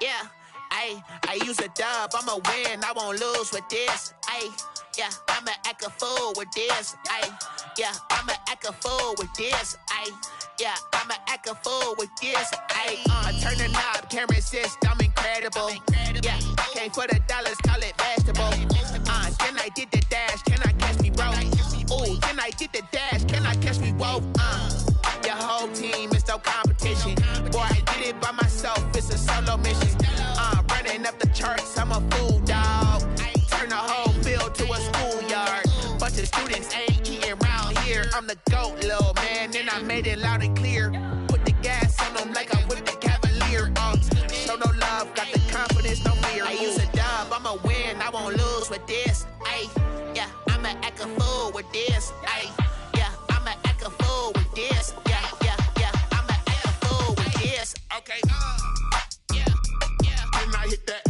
Yeah, I use a dub, I'ma win, I won't lose with this. Yeah, I'ma act a fool with this. Yeah, I'ma act a fool with this. Yeah, I'ma act a fool with this. I turn the knob, can't resist, I'm incredible. Yeah, came for the dollars, call it vegetable. Then I did the dash, can I catch me, bro? Ooh, then I did the dash, can I catch me, whoa? Your whole team is no competition. Boy, I did it by myself, it's a solo mission. Running up the charts, I'm a fool, dog. Turn the whole field to a schoolyard. Bunch of students ain't eating round here. I'm the GOAT, little man, and I made it loud and clear. Put the gas on them like I'm with the Cavalier. Show no love, got the confidence, no fear. I use a dub, I'ma win, I won't lose with this. Yeah, I'ma act a fool with this. Yeah, I'ma act a fool with this. Yeah, I'ma act a fool with this. Okay. Yeah. Then I hit that.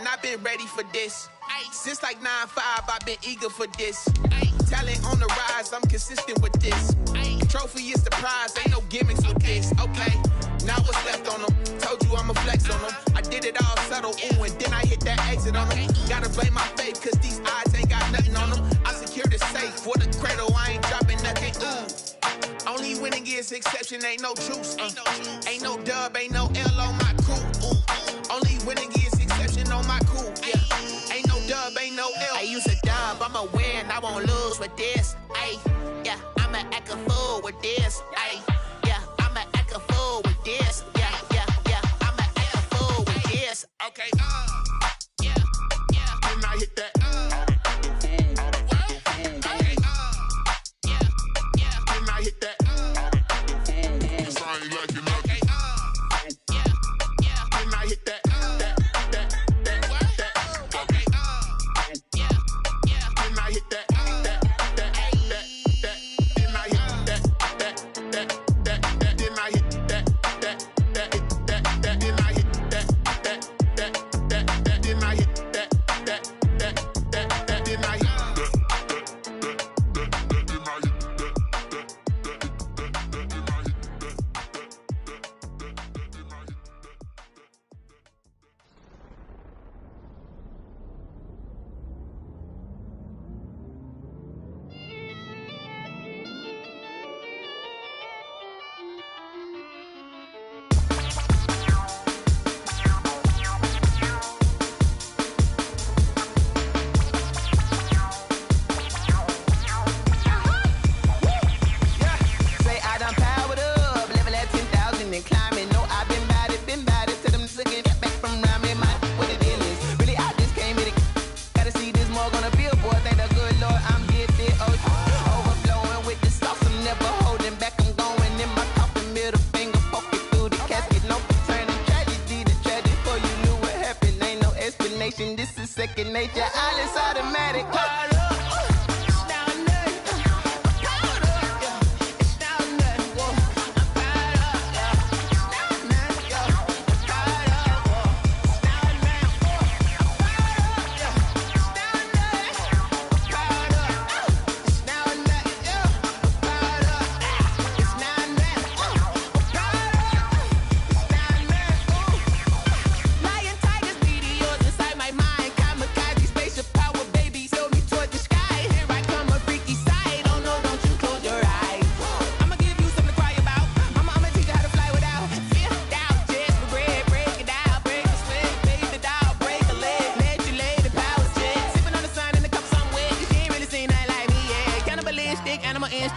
I've been ready for this. Since like 9-5, I've been eager for this. Talent on the rise, I'm consistent with this. Trophy is the prize, ain't no gimmicks with this. Okay, now what's left on them? Told you I'ma flex on them. I did it all subtle, ooh, and then I hit that exit on them. Gotta blame my faith, cause these odds ain't got nothing on them. I secured the safe for the cradle, I ain't dropping nothing, ooh. Only winning is exception, ain't no truce. Ain't no dub, ain't no L on my crew. Only winning is exception on my crew. Yeah, ain't no dub, ain't no L. I use a dub, I'ma win, I won't lose with this. Yeah, I'ma act a fool with this. Yeah, I'ma act a fool with this. Yeah, I'ma act a fool with this. Okay. Yeah. Then I hit that. Okay. Yeah. Then I hit that. This is second nature, all is automatic.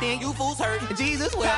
You fools hurt. Jesus will.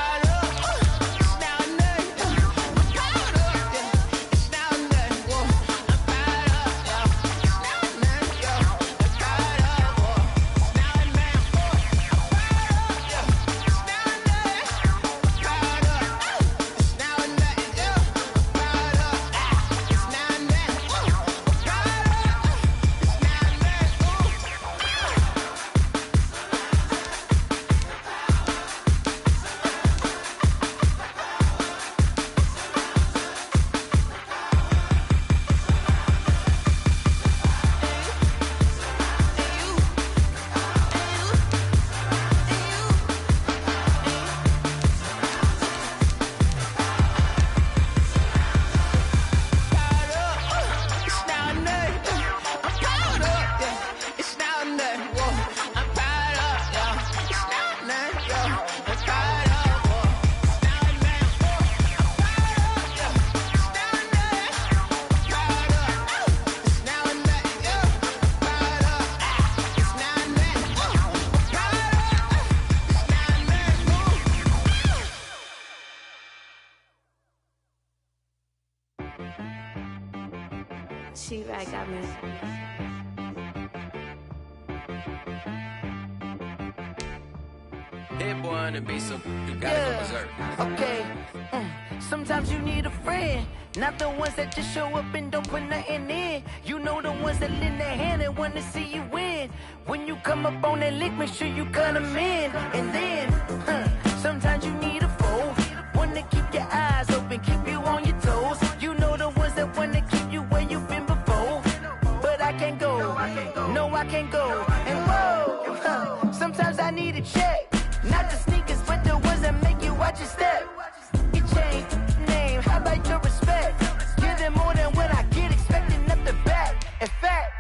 T-Rag got me. Hit boy on the beat, so you gotta go berserk. Okay. Sometimes you need a friend, not the ones that just show up and don't put nothing in. You know the ones that lend their hand and want to see you win. When you come up on that lick, make sure you cut them in. And then, sometimes you need a foe, one to keep your eyes open, keep you on your toes. You know the ones that want to keep you where you've been before. But I can't go, no I can't go. And whoa, sometimes I need a check. Not the sneakers, but the ones that make you watch your step. Your chain, name, how about your respect? Give them more than what I get, expecting nothing back. In fact,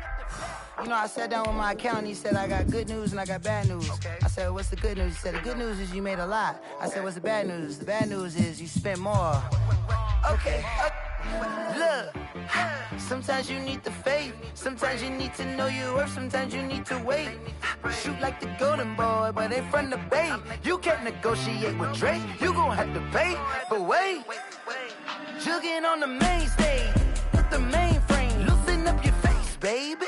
you know, I sat down with my accountant, he said I got good news and I got bad news. Okay. I said, what's the good news? He said, the good news is you made a lot. I said, what's the bad news? The bad news is you spent more. Okay. Look, sometimes you need the faith, sometimes you need to know your worth, sometimes you need to wait. Shoot like the golden boy, but ain't from the bay. You can't negotiate with Drake, you gon' have to pay. But wait, jugging on the main stage, with the mainframe, loosen up your face, baby.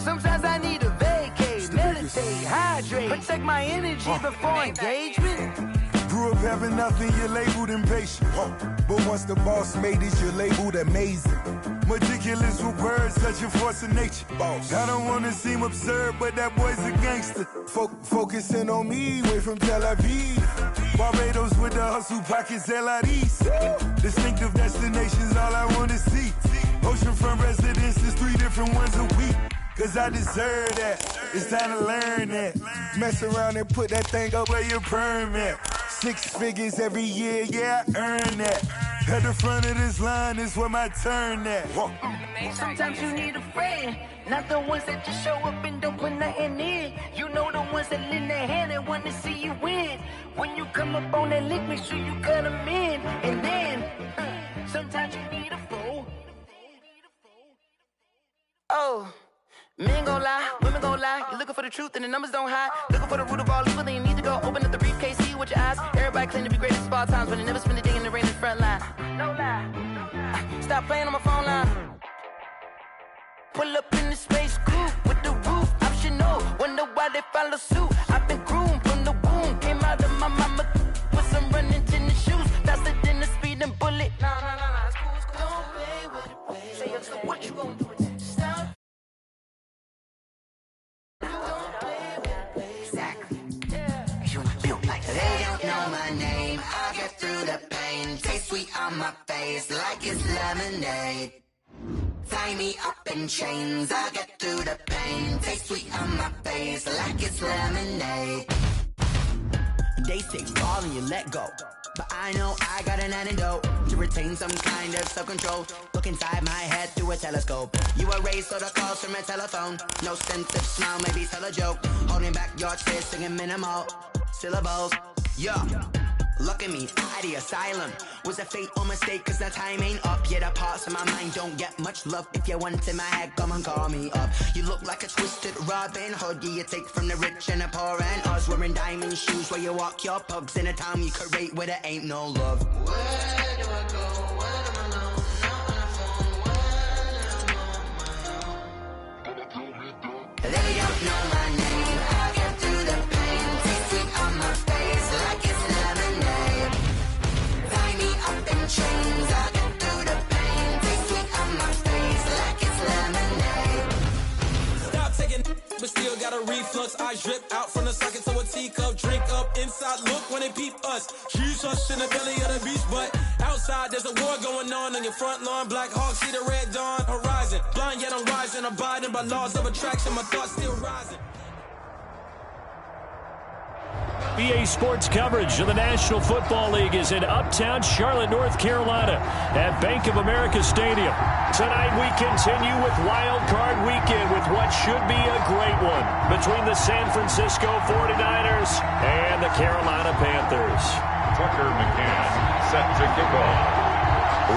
Sometimes I need a vacate, meditate, hydrate, protect my energy before engagement. Grew up having nothing, you're labeled impatient. But once the boss made it, you're labeled amazing. Meticulous with words, such a force of nature. I don't wanna seem absurd, but that boy's a gangster. Focusing on me, way from Tel Aviv. Barbados with the hustle pockets, LIDs. Distinctive destinations, all I wanna see. Oceanfront residences, 3 different ones a week. Cause I deserve that, it's time to learn that. Mess around and put that thing up where your permit. 6 figures every year, yeah, I earn that. At the front of this line is where my turn at. Sometimes you need a friend, not the ones that just show up and don't put nothing in. You know the ones that lend their hand and want to see you win. When you come up on that lick, make sure you cut them in. And then, sometimes you need a foe. Oh. Men gon' lie, women gon' lie. You're looking for the truth and the numbers don't hide. Looking for the root of all evil, then you need to go open up the briefcase, see with your eyes. Everybody claim to be greatest of all times, but they never spend a day in the rain in the front line. No lie. Stop playing on my phone line. Pull up in the space coupe with the roof optional. Wonder why they follow suit. I've been groomed from the womb. Came out of my mama with some running tennis shoes. Faster than the speeding bullet. Nah, it's cool, it's cool. Don't play with it, play. Say what you gon' do? Sweet on my face like it's lemonade. Tie me up in chains, I get through the pain. Taste sweet on my face like it's lemonade. They say fall and you let go, but I know I got an antidote to retain some kind of self-control. Look inside my head through a telescope. You erase all the calls from a telephone. No sense of smile, maybe tell a joke. Holding back your tears, singing minimal syllables. Yeah. Look at me, out of the asylum. Was a fate or mistake, cause the time ain't up. Yet the parts of my mind don't get much love. If you want in my head, come and call me up. You look like a twisted Robin Hood. You take from the rich and the poor and us. Wearing diamond shoes where you walk your pugs. In a town you create where there ain't no love. Where do I go? Where am I alone? Not on the phone when I'm on my own. They don't know my name. I get through the pain. Taste sweet on my face like it's lemonade. Tie me up in chains. I get through the pain. Taste sweet on my face like it's lemonade. Stop taking, but still got a reflux. I drip out from the socket to a teacup. Drink up inside, look when they peep us. Jesus in the belly of the beast, but outside there's a war going on your front lawn. Black Hawk, see the red dawn horizon. Blind yet I'm rising, abiding by laws of attraction. My thoughts still rising. EA Sports coverage of the National Football League is in uptown Charlotte, North Carolina at Bank of America Stadium. Tonight we continue with Wild Card Weekend with what should be a great one between the San Francisco 49ers and the Carolina Panthers. Tucker McCann set to kick off.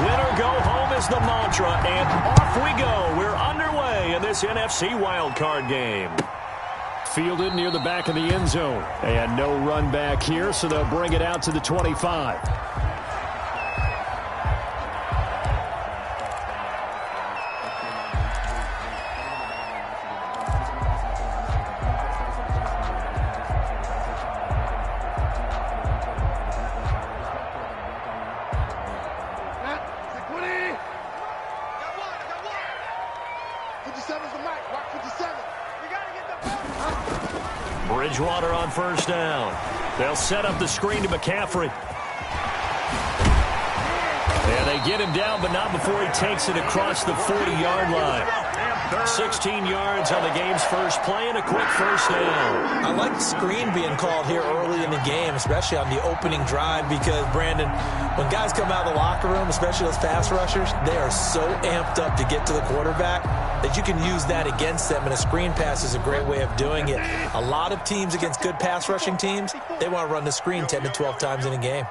Win or go home is the mantra, and off we go. We're underway in this NFC Wild Card game. Fielded near the back of the end zone. And no run back here, so they'll bring it out to the 25. Bridgewater on first down. They'll set up the screen to McCaffrey. And they get him down, but not before he takes it across the 40-yard line. 16 yards on the game's first play and a quick first down. I like the screen being called here early in the game, especially on the opening drive, because, Brandon, when guys come out of the locker room, especially those pass rushers, they are so amped up to get to the quarterback that you can use that against them, and a screen pass is a great way of doing it. A lot of teams against good pass rushing teams, they want to run the screen 10 to 12 times in a game.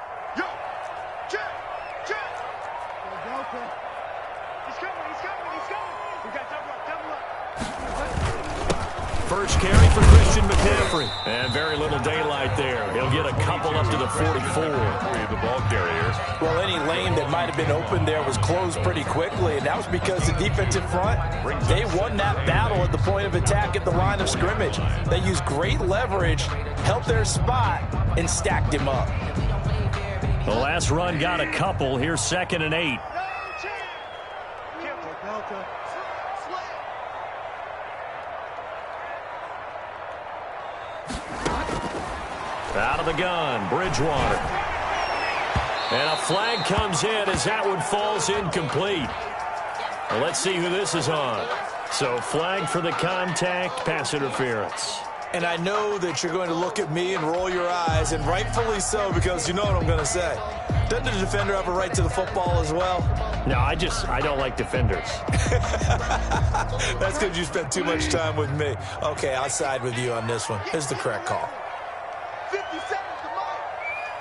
First carry for Christian McCaffrey. And very little daylight there. He'll get a couple up to the 44. The ball carrier. Well, any lane that might have been open there was closed pretty quickly, and that was because the defensive front, they won that battle at the point of attack at the line of scrimmage. They used great leverage, helped their spot, and stacked him up. The last run got a couple. Here's 2nd and 8. Out of the gun, Bridgewater. And a flag comes in as that one falls incomplete. Well, let's see who this is on. So flag for the contact, pass interference. And I know that you're going to look at me and roll your eyes, and rightfully so, because you know what I'm going to say. Doesn't the defender have a right to the football as well? No, I don't like defenders. That's because you spent too much time with me. Okay, I'll side with you on this one. Here's the correct call. 50 seconds to mark.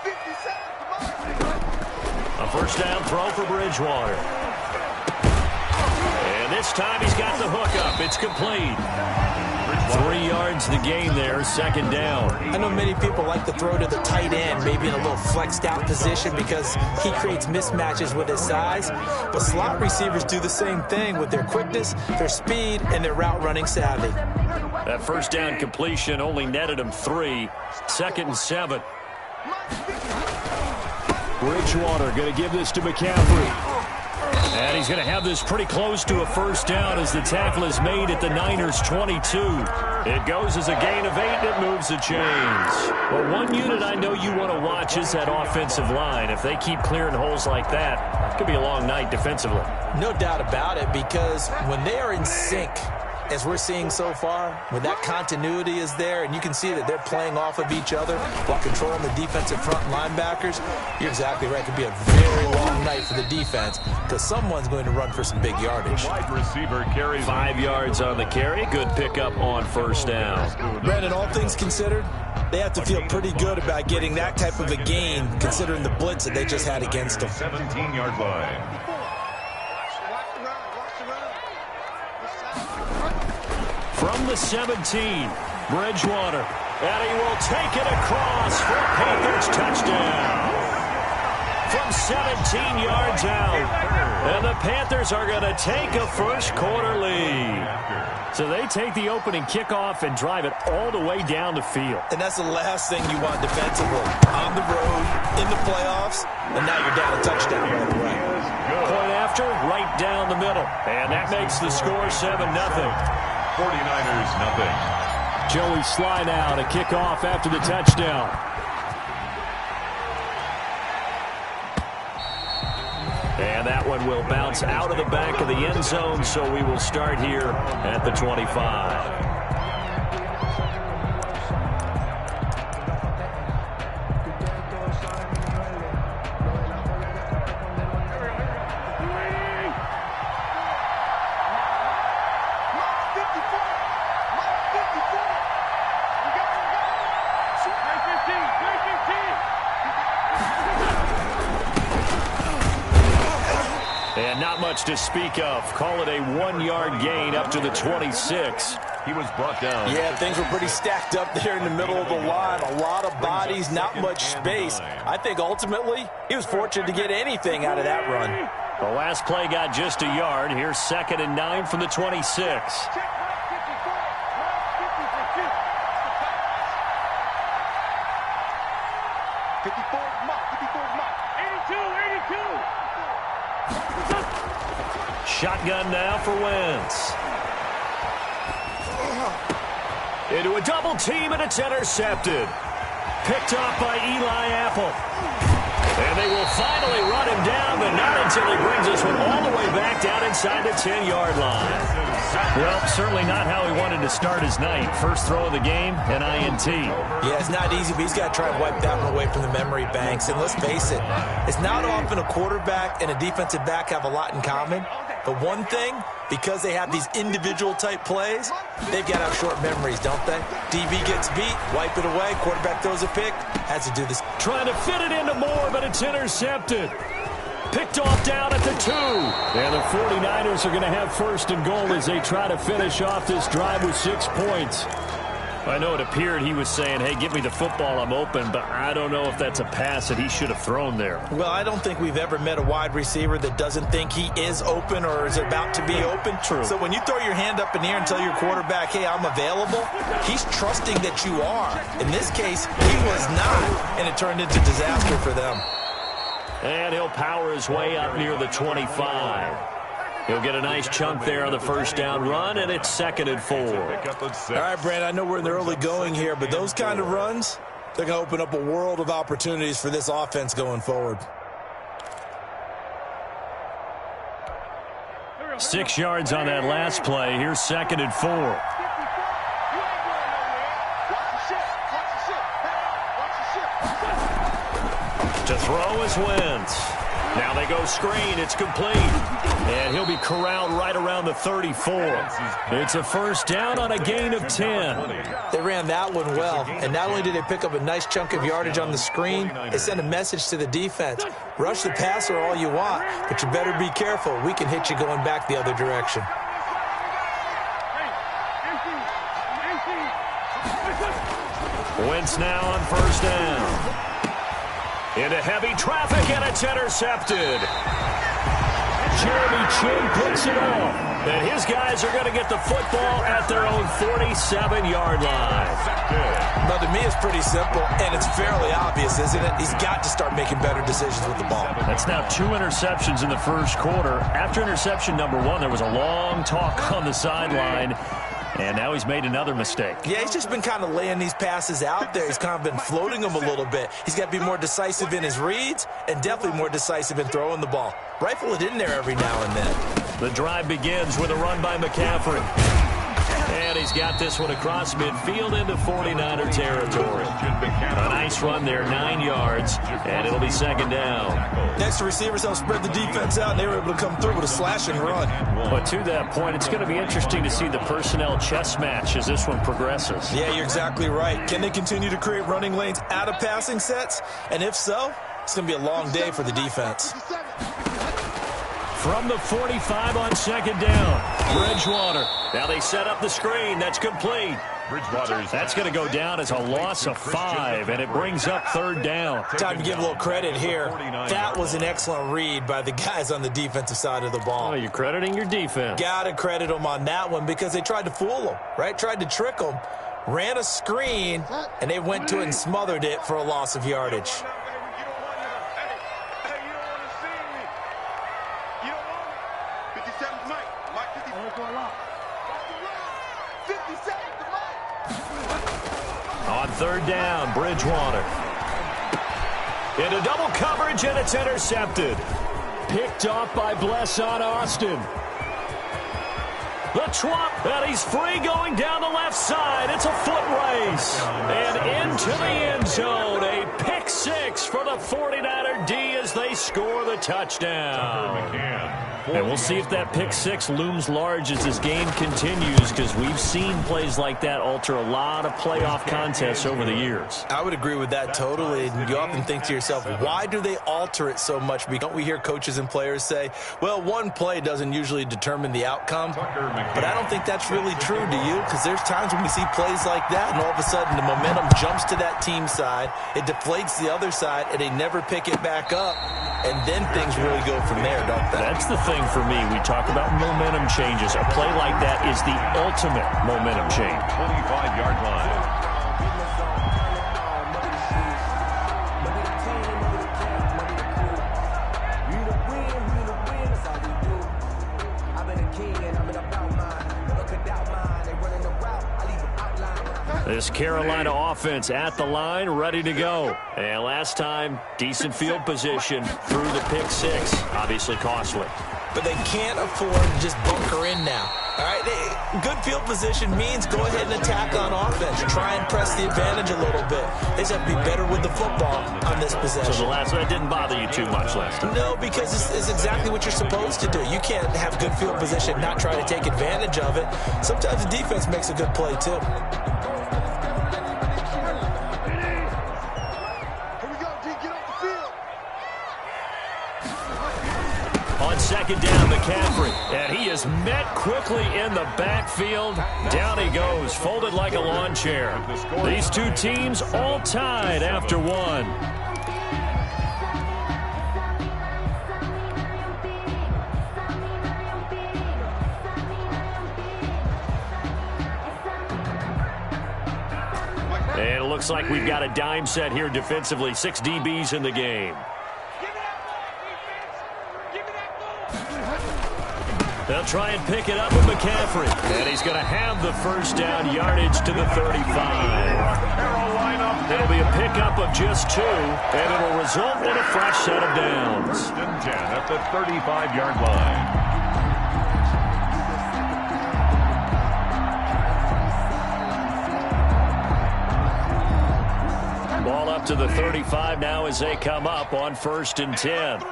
50 seconds to mark. A first down throw for Bridgewater. And this time he's got the hook up. It's complete. 3 yards the gain there, 2nd down. I know many people like to throw to the tight end, maybe in a little flexed out position because he creates mismatches with his size. But slot receivers do the same thing with their quickness, their speed, and their route running savvy. That first down completion only netted him 3. 2nd and 7. Bridgewater going to give this to McCaffrey. And he's going to have this pretty close to a first down as the tackle is made at the Niners' 22. It goes as a gain of 8, and it moves the chains. Well, one unit I know you want to watch is that offensive line. If they keep clearing holes like that, it could be a long night defensively. No doubt about it, because when they are in sync, as we're seeing so far, when that continuity is there and you can see that they're playing off of each other while controlling the defensive front linebackers, you're exactly right. It could be a very long night for the defense because someone's going to run for some big yardage. Wide receiver carries 5 yards on the carry. Good pickup on first down. Brandon, all things considered, they have to feel pretty good about getting that type of a gain considering the blitz that they just had against them. 17-yard line. From the 17, Bridgewater. And he will take it across for a Panthers touchdown. From 17 yards out. And the Panthers are going to take a first-quarter lead. So they take the opening kickoff and drive it all the way down the field. And that's the last thing you want defensively. On the road, in the playoffs, and now you're down a touchdown right away. Point after, right down the middle. And that makes the score 7-0. 49ers, nothing. Joey Sly now to kick off after the touchdown. And that one will bounce out of the back of the end zone, so we will start here at the 25. And not much to speak of. Call it a 1-yard gain up to the 26. He was brought down. Yeah, things were pretty stacked up there in the middle of the line. A lot of bodies, not much space. I think ultimately he was fortunate to get anything out of that run. The last play got just a yard. Here's 2nd and 9 from the 26. Shotgun now for Wentz. Into a double team, and it's intercepted. Picked off by Eli Apple. And they will finally run him down, but not until he brings this one all the way back down inside the 10-yard line. Well, certainly not how he wanted to start his night. First throw of the game, an INT. Yeah, it's not easy, but he's got to try and wipe that one away from the memory banks. And let's face it, it's not often a quarterback and a defensive back have a lot in common. But one thing, because they have these individual type plays, they've got to have short memories, don't they? DB gets beat, wipe it away, quarterback throws a pick, has to do this. Trying to fit it into Moore, but it's intercepted. Picked off down at the 2. And the 49ers are going to have first and goal as they try to finish off this drive with 6 points. I know it appeared he was saying, hey, give me the football, I'm open, but I don't know if that's a pass that he should have thrown there. Well, I don't think we've ever met a wide receiver that doesn't think he is open or is about to be open. True. So when you throw your hand up in the air and tell your quarterback, hey, I'm available, he's trusting that you are. In this case, he was not, and it turned into disaster for them. And he'll power his way up near the 25. He'll get a nice chunk there on the first down run, and it's 2nd and 4. All right, Brandon, I know we're in the early going here, but those kind of runs, they're going to open up a world of opportunities for this offense going forward. 6 yards on that last play. Here's 2nd and 4. To throw is Wentz. Now they go screen. It's complete. And he'll be corralled right around the 34. It's a first down on a gain of 10. They ran that one well. And not only did they pick up a nice chunk of yardage on the screen, they sent a message to the defense. Rush the passer all you want, but you better be careful. We can hit you going back the other direction. Wentz now on first down. Into heavy traffic, and it's intercepted. Jeremy Chin picks it off. And his guys are going to get the football at their own 47-yard line. Now, to me, it's pretty simple, and it's fairly obvious, isn't it? He's got to start making better decisions with the ball. That's now 2 interceptions in the first quarter. After interception number 1, there was a long talk on the sideline. And now he's made another mistake. Yeah, he's just been kind of laying these passes out there. He's kind of been floating them a little bit. He's got to be more decisive in his reads and definitely more decisive in throwing the ball. Rifle it in there every now and then. The drive begins with a run by McCaffrey. And he's got this one across midfield into 49er territory. A nice run there, 9 yards, and it'll be 2nd down. Next, the receivers help spread the defense out, and they were able to come through with a slashing run. But to that point, it's going to be interesting to see the personnel chess match as this one progresses. Yeah, you're exactly right. Can they continue to create running lanes out of passing sets? And if so, it's going to be a long day for the defense. From the 45 on 2nd down, Bridgewater. Now they set up the screen. That's complete. That's going to go down as a loss of 5, and it brings up 3rd down. Time to give a little credit here. That was an excellent read by the guys on the defensive side of the ball. Oh, you're crediting your defense. Got to credit them on that one because they tried to fool them, right? Tried to trick them. Ran a screen, and they went to it and smothered it for a loss of yardage. On 3rd down, Bridgewater. Into double coverage, and it's intercepted. Picked off by Blesson Austin. The Trump, and he's free going down the left side. It's a foot race. And into the end zone. A pick 6 for the 49er D as they score the touchdown. And we'll see if that pick 6 looms large as this game continues, because we've seen plays like that alter a lot of playoff contests over the years. I would agree with that totally. And you often think to yourself, why do they alter it so much? Don't we hear coaches and players say, well, one play doesn't usually determine the outcome? But I don't think that's really true, do you? Because there's times when we see plays like that, and all of a sudden the momentum jumps to that team side, it deflates the other side, and they never pick it back up. And then things really go from there, don't they? That's the thing for me. We talk about momentum changes. A play like that is the ultimate momentum change. 25-yard line. This Carolina offense at the line, ready to go. And last time, decent field position through the pick six. Obviously costly. But they can't afford to just bunker in now. All right, good field position means go ahead and attack on offense. Try and press the advantage a little bit. They just have to be better with the football on this possession. So that didn't bother you too much last time? No, because it's exactly what you're supposed to do. You can't have good field position and not try to take advantage of it. Sometimes the defense makes a good play, too. On second down, McCaffrey. And he is met quickly in the backfield. Down he goes, folded like a lawn chair. These two teams all tied after one. And it looks like we've got a dime set here defensively. 6 DBs in the game. They'll try and pick it up with McCaffrey. And he's going to have the first down, yardage to the 35. It'll be a pickup of just 2, and it'll result in a fresh set of downs. First and 10 at the 35-yard line. Ball up to the 35 now as they come up on first and 10.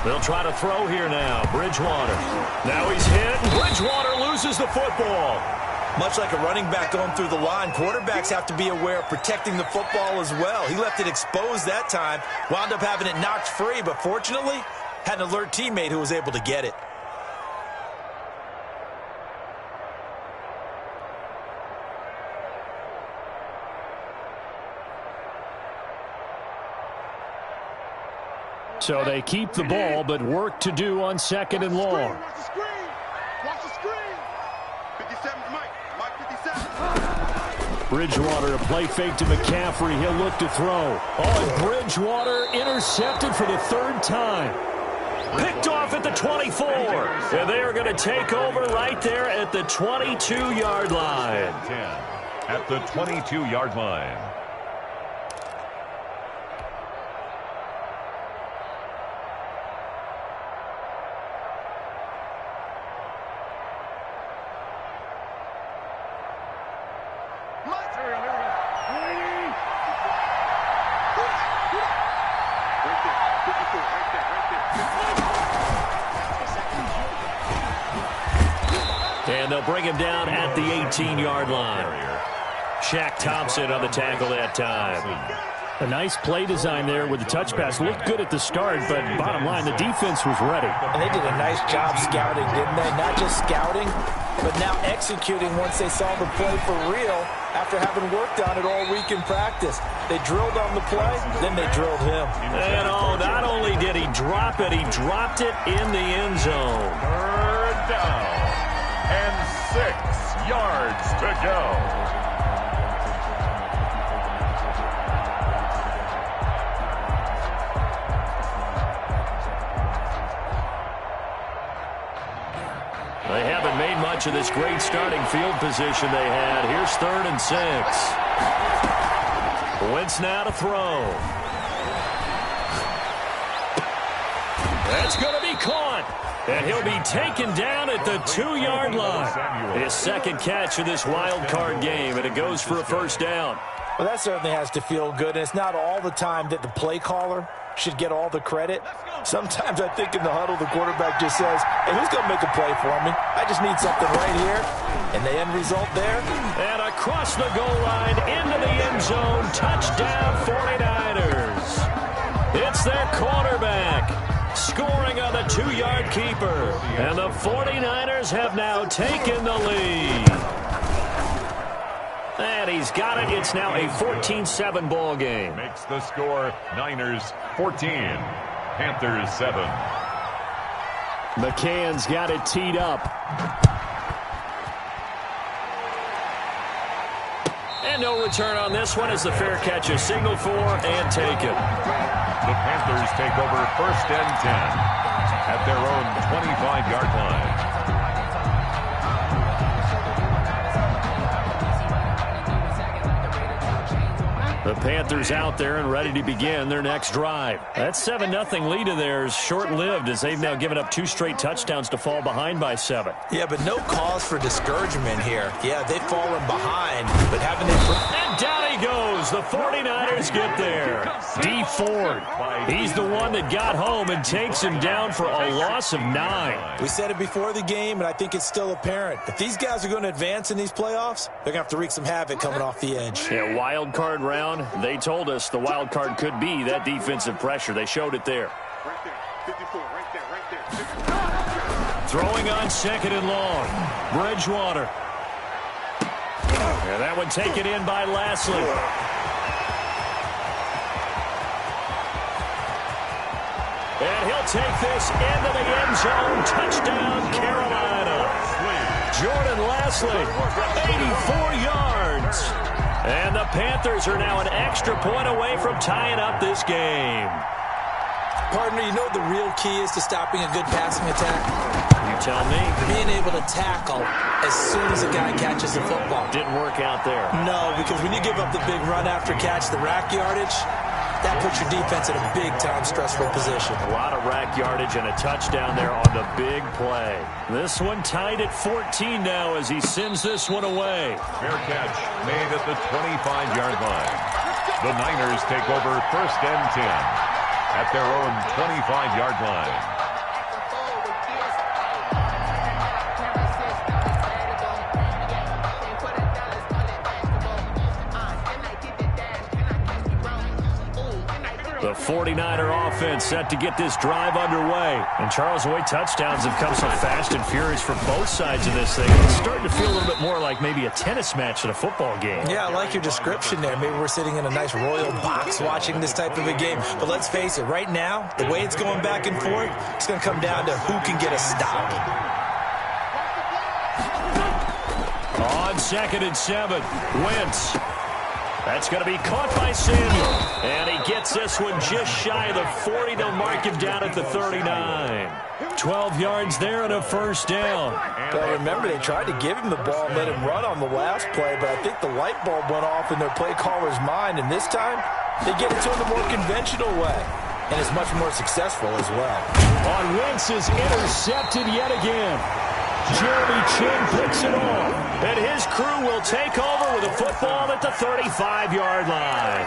They'll try to throw here now. Bridgewater. Now he's hit. Bridgewater loses the football. Much like a running back going through the line, quarterbacks have to be aware of protecting the football as well. He left it exposed that time, wound up having it knocked free, but fortunately, had an alert teammate who was able to get it. So they keep the ball, but work to do on second and long. Watch the screen. Watch the screen. 57's Mike. Mike 57. Bridgewater, a play fake to McCaffrey. He'll look to throw. Oh, and Bridgewater intercepted for the third time. Picked off at the 24. And they are going to take over right there at the 22-yard line. 10 at the 22-yard line. And they'll bring him down at the 18-yard line. Shaq Thompson on the tackle that time. A nice play design there with the touch pass. Looked good at the start, but bottom line, the defense was ready. And they did a nice job scouting, didn't they? Not just scouting, but now executing once they saw the play for real after having worked on it all week in practice. They drilled on the play, then they drilled him. And not only did he drop it, he dropped it in the end zone. Third down and 6 yards to go. They haven't made much of this great starting field position they had. Here's 3rd and 6. Wentz now to throw. That's going to be caught. And he'll be taken down at the 2-yard line. His second catch of this wild card game, and it goes for a first down. Well, that certainly has to feel good, and it's not all the time that the play caller should get all the credit. Sometimes I think in the huddle, the quarterback just says, hey, who's going to make a play for me? I just need something right here. And the end result there. And across the goal line, into the end zone, touchdown 49ers. It's their quarterback scoring on the 2-yard keeper. And the 49ers have now taken the lead. And he's got it. It's now a 14-7 ball game. Makes the score Niners 14, Panthers 7. McCann's got it teed up. And no return on this one as the fair catch is signaled for and taken. The Panthers take over 1st and 10 at their own 25-yard line. The Panthers out there and ready to begin their next drive. That 7-0 lead of theirs short-lived as they've now given up 2 straight touchdowns to fall behind by 7. Yeah, but no cause for discouragement here. Yeah, they've fallen behind, but haven't they... And down he goes. The 49ers get there. D. Ford. He's the one that got home and takes him down for a loss of 9. We said it before the game, and I think it's still apparent. If these guys are going to advance in these playoffs, they're going to have to wreak some havoc coming off the edge. Yeah, wild card round. They told us the wild card could be that defensive pressure. They showed it there. Right there. 54, right there, right there. 54. Throwing on 2nd and long. Bridgewater. And that one taken in by Lashley. And he'll take this into the end zone. Touchdown, Carolina. Jordan Lashley, 84 yards. And the Panthers are now an extra point away from tying up this game. Partner, you know what the real key is to stopping a good passing attack? You tell me. Being able to tackle as soon as a guy catches the football. Didn't work out there. No, because when you give up the big run after catch, the rack yardage, that puts your defense in a big-time stressful position. A lot of rack yardage and a touchdown there on the big play. This one tied at 14 now as he sends this one away. Fair catch made at the 25-yard line. The Niners take over 1st and 10 at their own 25-yard line. The 49er offense set to get this drive underway. And Charles, the way touchdowns have come so fast and furious for both sides of this thing, it's starting to feel a little bit more like maybe a tennis match at a football game. Yeah, I like your description there. Maybe we're sitting in a nice royal box watching this type of a game. But let's face it, right now, the way it's going back and forth, it's going to come down to who can get a stop. On 2nd and 7, Wentz. That's going to be caught by Samuel. And he gets this one just shy of the 40. They'll mark him down at the 39. 12 yards there and a 1st down. But remember, they tried to give him the ball and let him run on the last play, but I think the light bulb went off in their play caller's mind, and this time they get it to him the more conventional way, and it's much more successful as well. On Wentz is intercepted yet again. Jeremy Chin picks it off, and his crew will take over with a football at the 35-yard line.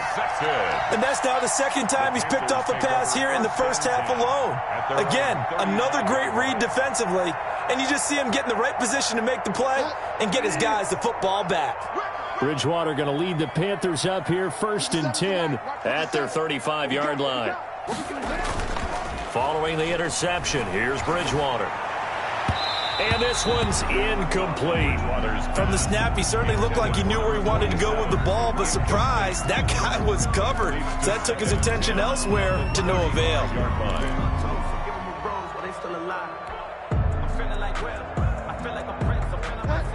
And that's now the 2nd time he's picked off a pass here in the first half alone. Again, another great read defensively, and you just see him get in the right position to make the play and get his guys the football back. Bridgewater going to lead the Panthers up here 1st and 10 at their 35-yard line. Following the interception, here's Bridgewater. And this one's incomplete. From the snap, he certainly looked like he knew where he wanted to go with the ball, but surprise, that guy was covered. So that took his attention elsewhere to no avail.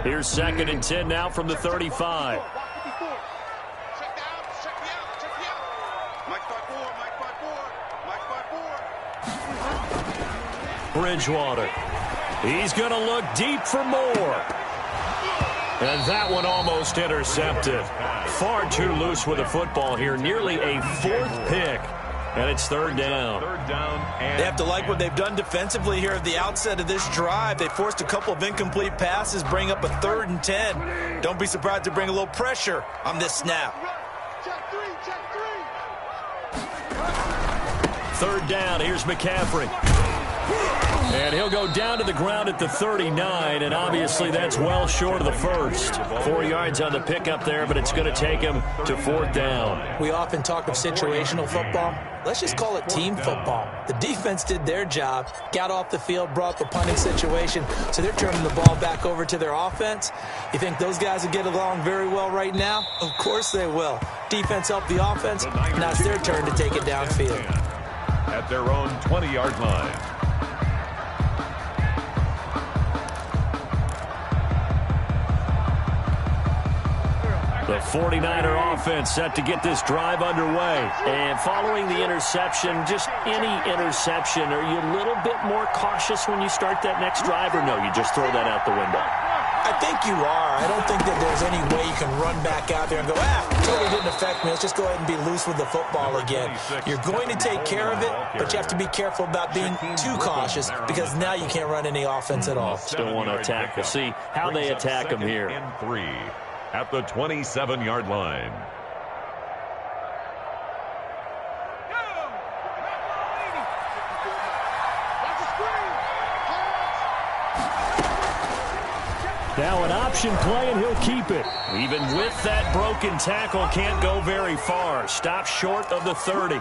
Here's 2nd and 10 now from the 35. Bridgewater. He's going to look deep for more. And that one almost intercepted. Far too loose with the football here. Nearly a 4th pick. And it's 3rd down. They have to like what they've done defensively here at the outset of this drive. They forced a couple of incomplete passes, bring up a 3rd and 10. Don't be surprised to bring a little pressure on this snap. 3rd down. Here's McCaffrey. And he'll go down to the ground at the 39, and obviously that's well short of the 1st. 4 yards on the pickup there, but it's going to take him to 4th down. We often talk of situational football. Let's just call it team football. The defense did their job, got off the field, brought the punting situation, so they're turning the ball back over to their offense. You think those guys will get along very well right now? Of course they will. Defense helped the offense. Now it's their turn to take it downfield. At their own 20-yard line. The 49er offense set to get this drive underway. And following the interception, just any interception, are you a little bit more cautious when you start that next drive, or no, you just throw that out the window? I think you are. I don't think that there's any way you can run back out there and go, totally didn't affect me. Let's just go ahead and be loose with the football again. You're going to take care of it, but you have to be careful about being too cautious because now you can't run any offense at all. Still want to attack. We'll see how they attack them here. And 3 at the 27-yard line. Now an option play, and he'll keep it. Even with that broken tackle, can't go very far. Stop short of the 30.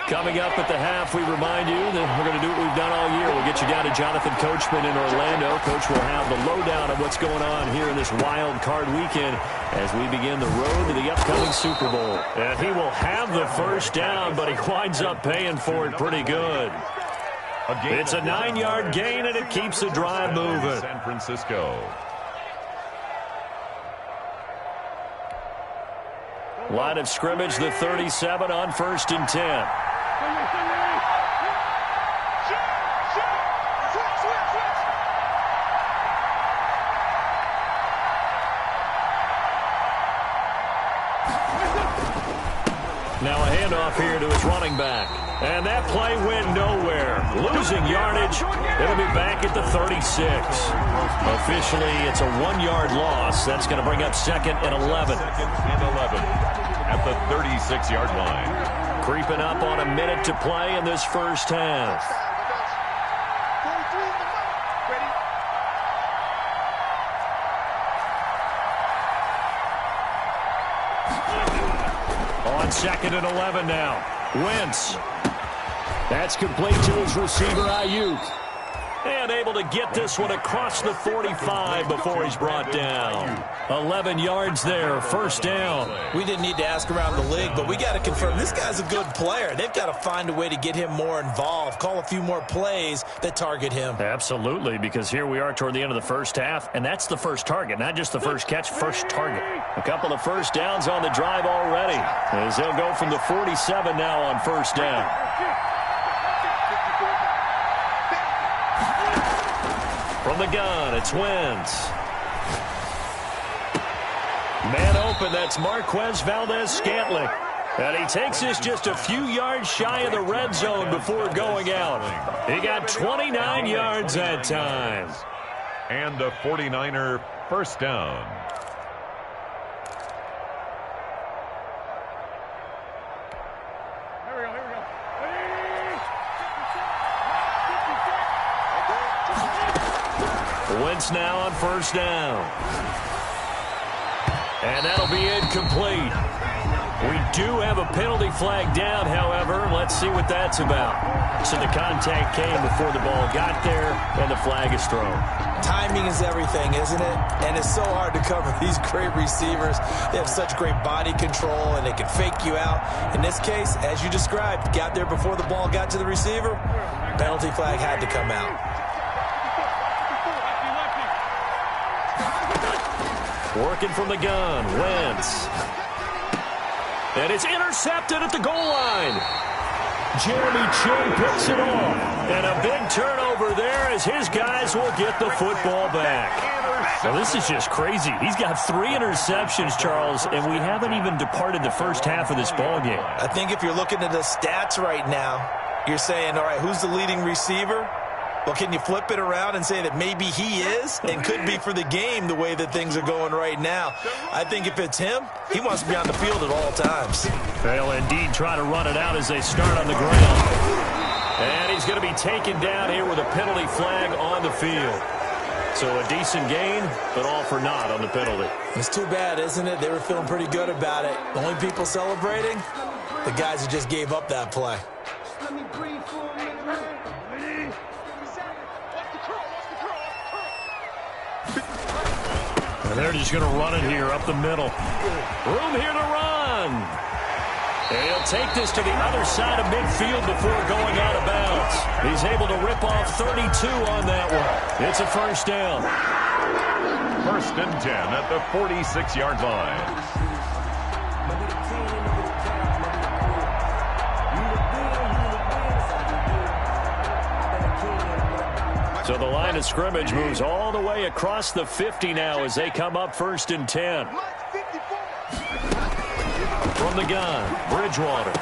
Coming up at the half, we remind you that we're going to do what we've done all year. We'll get you down to Jonathan Coachman in Orlando. Coach will have the lowdown of what's going on here in this wild card weekend as we begin the road to the upcoming Super Bowl. And he will have the first down, but he winds up paying for it pretty good. It's a 9-yard gain, and it keeps the drive moving. San Francisco. Line of scrimmage, the 37 on 1st and 10. Now a handoff here to his running back. And that play went nowhere. Losing yardage. It'll be back at the 36. Officially, it's a 1-yard loss. That's going to bring up 2nd and 11. 2nd and 11 at the 36-yard line. Creeping up on a minute to play in this first half. On 2nd and 11 now. Wentz. That's complete to his receiver, Ayuk. And able to get this one across the 45 before he's brought down. 11 yards there, first down. We didn't need to ask around the league, but we got to confirm this guy's a good player. They've got to find a way to get him more involved, call a few more plays that target him. Absolutely, because here we are toward the end of the first half, and that's the first target, not just the first catch, first target. A couple of first downs on the drive already, as they'll go from the 47 now on first down. From the gun, it's Wentz. Man open, that's Marquez Valdez-Scantling. And he takes this just a few yards shy of the red zone before going out. He got 29 yards that time. And a 49er first down. Wentz now on first down. And that'll be incomplete. We do have a penalty flag down, however. Let's see what that's about. So the contact came before the ball got there, and the flag is thrown. Timing is everything, isn't it? And it's so hard to cover these great receivers. They have such great body control, and they can fake you out. In this case, as you described, got there before the ball got to the receiver. Penalty flag had to come out. Working from the gun, Wentz. And it's intercepted at the goal line. Jeremy Chin picks it off. And a big turnover there as his guys will get the football back. Now, this is just crazy. He's got 3 interceptions, Charles, and we haven't even departed the first half of this ballgame. I think if you're looking at the stats right now, you're saying, all right, who's the leading receiver? Well, can you flip it around and say that maybe he is and could be for the game the way that things are going right now? I think if it's him, he wants to be on the field at all times. They'll indeed try to run it out as they start on the ground. And he's going to be taken down here with a penalty flag on the field. So a decent gain, but all for naught on the penalty. It's too bad, isn't it? They were feeling pretty good about it. The only people celebrating, the guys who just gave up that play. And they're just going to run it here up the middle. Room here to run. And he'll take this to the other side of midfield before going out of bounds. He's able to rip off 32 on that one. It's a first down. First and 10 at the 46-yard line. So the line of scrimmage moves all the way across the 50 now as they come up first and 10. From the gun, Bridgewater.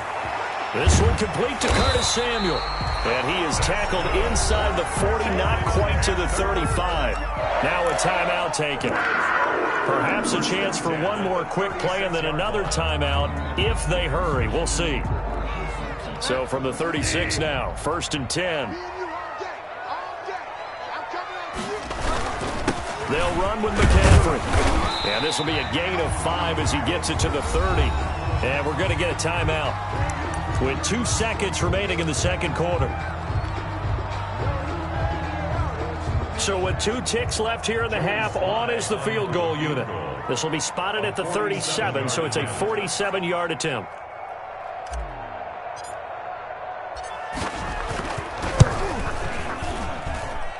This one complete to Curtis Samuel. And he is tackled inside the 40, not quite to the 35. Now a timeout taken. Perhaps a chance for one more quick play and then another timeout if they hurry. We'll see. So from the 36 now, first and 10. They'll run with McCaffrey. And this will be a gain of 5 as he gets it to the 30. And we're going to get a timeout with 2 seconds remaining in the second quarter. So with 2 ticks left here in the half, on is the field goal unit. This will be spotted at the 37, so it's a 47-yard attempt.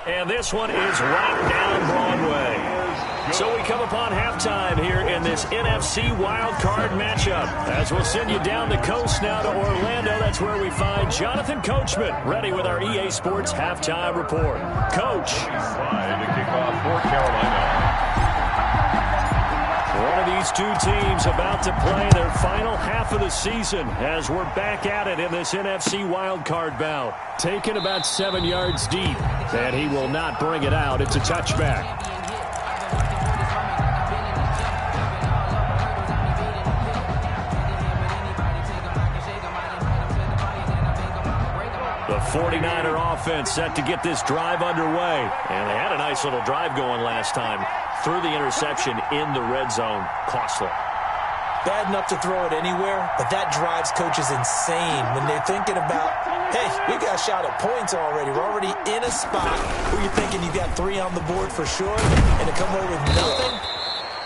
And this one is right down Broadway. So we come upon halftime here in this NFC Wild Card matchup. As we'll send you down the coast now to Orlando, that's where we find Jonathan Coachman, ready with our EA Sports Halftime Report. Coach. To kick off for Carolina. One of these two teams about to play their final half of the season as we're back at it in this NFC wildcard bout. Taken about 7 yards deep, and he will not bring it out. It's a touchback. The 49er offense set to get this drive underway, and they had a nice little drive going last time. Threw the interception in the red zone. Costly. Bad enough to throw it anywhere, but that drives coaches insane when they're thinking about, hey, we got shot at points already. We're already in a spot where you're thinking you got 3 on the board for sure, and to come away with nothing,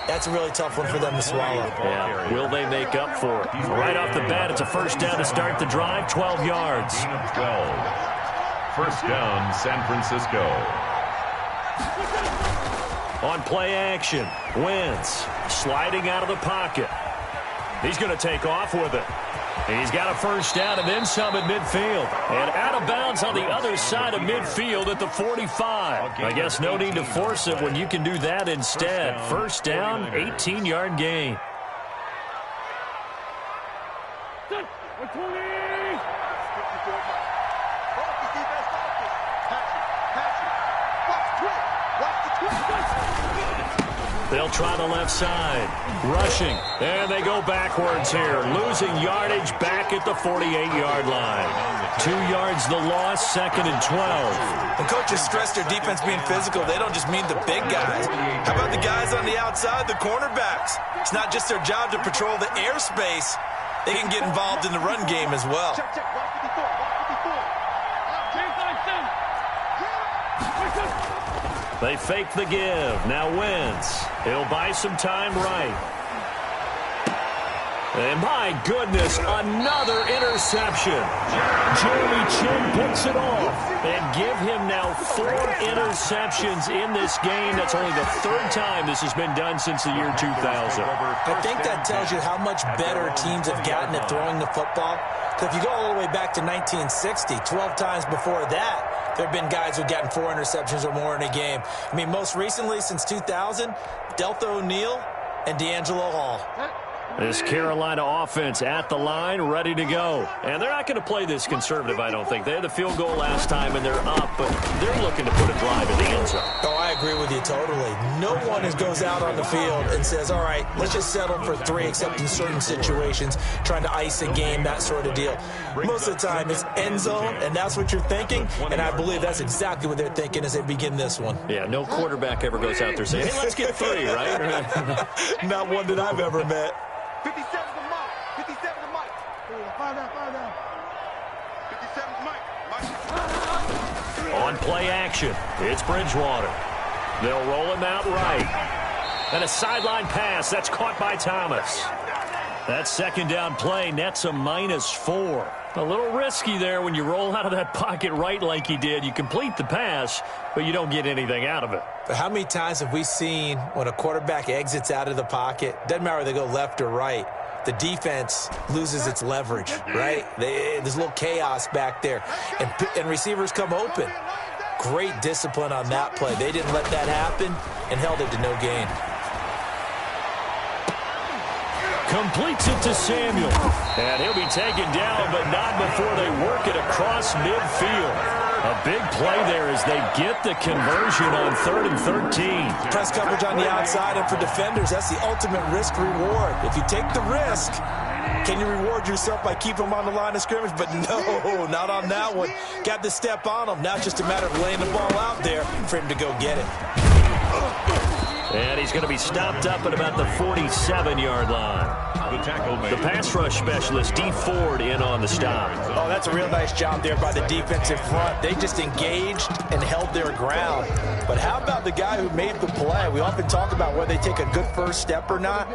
that's a really tough one for them to swallow. Yeah, will they make up for it? Right off the bat, it's a first down to start the drive, 12 yards. 12. First down, San Francisco. On play action, Wentz sliding out of the pocket. He's going to take off with it. He's got a first down and then some at midfield. And out of bounds on the other side of midfield at the 45. I guess no need to force it when you can do that instead. First down, 18-yard gain. They'll try the left side. Rushing. And they go backwards here. Losing yardage back at the 48-yard line. 2 yards the loss, second and 12. When coaches stress their defense being physical, they don't just mean the big guys. How about the guys on the outside, the cornerbacks? It's not just their job to patrol the airspace. They can get involved in the run game as well. They fake the give. Now Wentz. He'll buy some time right. And my goodness, another interception. Jeremy Chin picks it off. And give him now 4 interceptions in this game. That's only the 3rd time this has been done since the year 2000. I think that tells you how much better teams have gotten at throwing the football. Because if you go all the way back to 1960, 12 times before that, there have been guys who've gotten 4 interceptions or more in a game. I mean, most recently, since 2000, Delta O'Neal and D'Angelo Hall. This Carolina offense at the line, ready to go. And they're not going to play this conservative, I don't think. They had the field goal last time, and they're up, but they're looking to put a drive in the end zone. Oh, I agree with you totally. No one goes out on the field and says, all right, let's just settle for 3, except in certain situations, trying to ice a game, that sort of deal. Most of the time, it's end zone, and that's what you're thinking, and I believe that's exactly what they're thinking as they begin this one. Yeah, no quarterback ever goes out there saying, hey, let's get 3, right? Not one that I've ever met. 57 to Mike. 57 to Mike. Fire down. 57 to Mike. On play action, it's Bridgewater. They'll roll him out right. And a sideline pass. That's caught by Thomas. That second down play nets a -4. A little risky there when you roll out of that pocket right like he did. You complete the pass, but you don't get anything out of it. But how many times have we seen when a quarterback exits out of the pocket, doesn't matter whether they go left or right, the defense loses its leverage, right? There's a little chaos back there, and receivers come open. Great discipline on that play. They didn't let that happen and held it to no gain. Completes it to Samuel. And he'll be taken down, but not before they work it across midfield. A big play there as they get the conversion on 3rd and 13. Press coverage on the outside, and for defenders, that's the ultimate risk-reward. If you take the risk, can you reward yourself by keeping them on the line of scrimmage? But no, not on that one. Got to step on them. Now it's just a matter of laying the ball out there for him to go get it. And he's going to be stopped up at about the 47-yard line. The pass rush specialist, D. Ford, in on the stop. Oh, that's a real nice job there by the defensive front. They just engaged and held their ground. But how about the guy who made the play? We often talk about whether they take a good first step or not.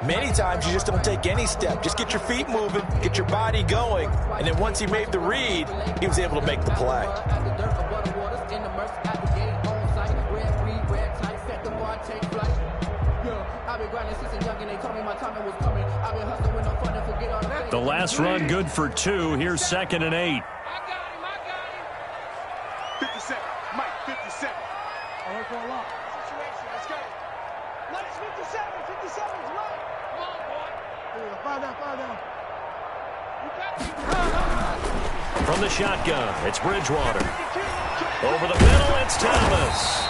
Many times you just don't take any step. Just get your feet moving, get your body going. And then once he made the read, he was able to make the play. The last run good for 2. Here's 2nd and 8. 57. Mike, 57. I work for a lot. Situation. Let's go. Let's 57. 57's right. Come on, boy. Fire down. From the shotgun, it's Bridgewater. Over the middle, it's Thomas.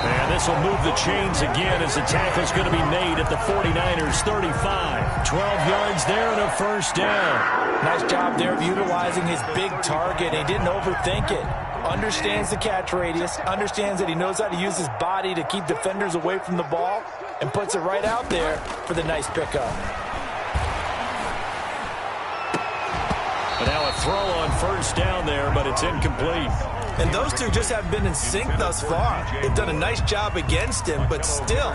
And this will move the chains again as the tackle's going to be made at the 49ers 35. 12 yards there and a first down. Nice job there of utilizing his big target. He didn't overthink it. Understands the catch radius. Understands that he knows how to use his body to keep defenders away from the ball. And puts it right out there for the nice pickup. And now a throw on first down there, but it's incomplete. And those two just haven't been in sync thus far. They've done a nice job against him, but still,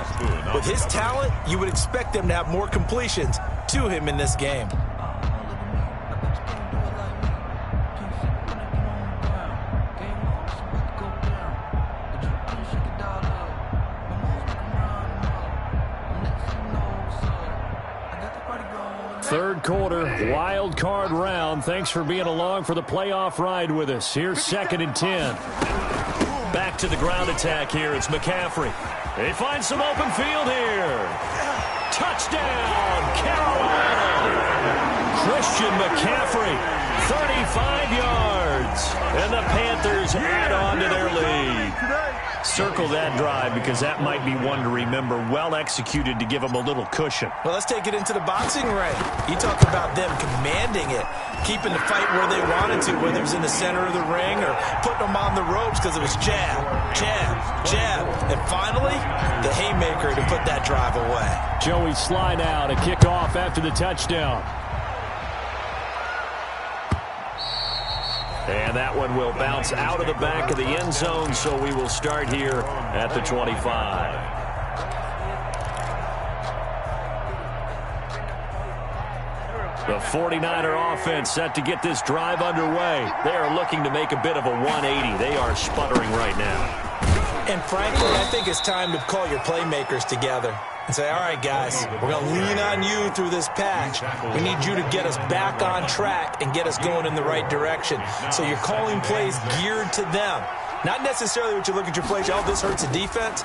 with his talent, you would expect them to have more completions to him in this game. Third quarter, wild card round. Thanks for being along for the playoff ride with us. Here's 2nd and 10. Back to the ground attack here. It's McCaffrey. They find some open field here. Touchdown, Carolina. Christian McCaffrey, 35 yards. And the Panthers add on to their lead. Circle that drive because that might be one to remember. Well executed to give them a little cushion. Well, let's take it into the boxing ring. You talk about them commanding it, keeping the fight where they wanted to, whether it was in the center of the ring or putting them on the ropes because it was jab, jab, jab. And finally, the haymaker to put that drive away. Joey slide out, a kickoff after the touchdown. And that one will bounce out of the back of the end zone, so we will start here at the 25. The 49er offense set to get this drive underway. They are looking to make a bit of a 180. They are sputtering right now. And frankly, I think it's time to call your playmakers together and say, all right, guys, we're going to lean on you through this patch. We need you to get us back on track and get us going in the right direction. So you're calling plays geared to them. Not necessarily what you look at your plays, oh, this hurts the defense.